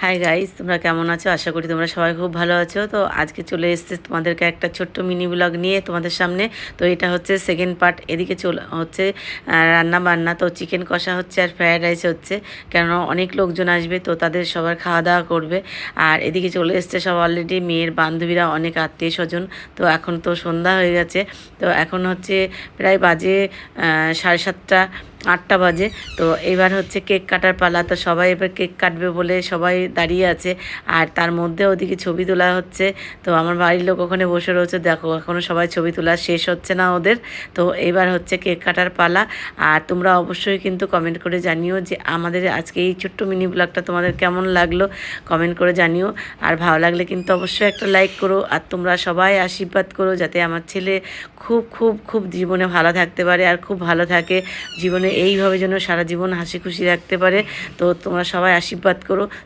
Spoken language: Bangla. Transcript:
হাই গাইস, তোমরা কেমন আছো? আশা করি তোমরা সবাই খুব ভালো আছো। তো আজকে চলে এসেছে তোমাদেরকে একটা ছোট্ট মিনি ব্লগ নিয়ে তোমাদের সামনে। তো এটা হচ্ছে সেকেন্ড পার্ট। এদিকে চলে হচ্ছে রান্না বান্না। তো চিকেন কষা হচ্ছে আর ফ্রায়েড রাইস হচ্ছে, কেননা অনেক লোকজন আসবে, তো তাদের সবার খাওয়া দাওয়া করবে। আর এদিকে চলে এসছে সব অলরেডি, মেয়ের বান্ধবীরা, অনেক আত্মীয় স্বজন। তো এখন তো সন্ধ্যা হয়ে গেছে। তো এখন হচ্ছে প্রায় বাজে 7:30 8টা বাজে। তো এবার হচ্ছে কেক কাটার পালা। তো সবাই এবার কেক কাটবে বলে সবাই দাঁড়িয়ে আছে। আর তার মধ্যে ওদিকে ছবি তোলা হচ্ছে। তো আমার বাড়ির লোক ওখানে বসে রয়েছে, দেখো এখনও সবাই ছবি তোলা শেষ হচ্ছে না ওদের। তো এবার হচ্ছে কেক কাটার পালা। আর তোমরা অবশ্যই কিন্তু কমেন্ট করে জানিও যে আমাদের আজকে এই ছোট্ট মিনি ব্লগটা তোমাদের কেমন লাগলো, কমেন্ট করে জানিও। আর ভালো লাগলে কিন্তু অবশ্যই একটা লাইক করো। আর তোমরা সবাই আশীর্বাদ করো যাতে আমার ছেলে খুব খুব খুব জীবনে ভালো থাকতে পারে আর খুব ভালো থাকে জীবনে, এইভাবে যেন সারা জীবন হাসি খুশি রাখতে পারে। তো তোমরা সবাই আশীর্বাদ করো।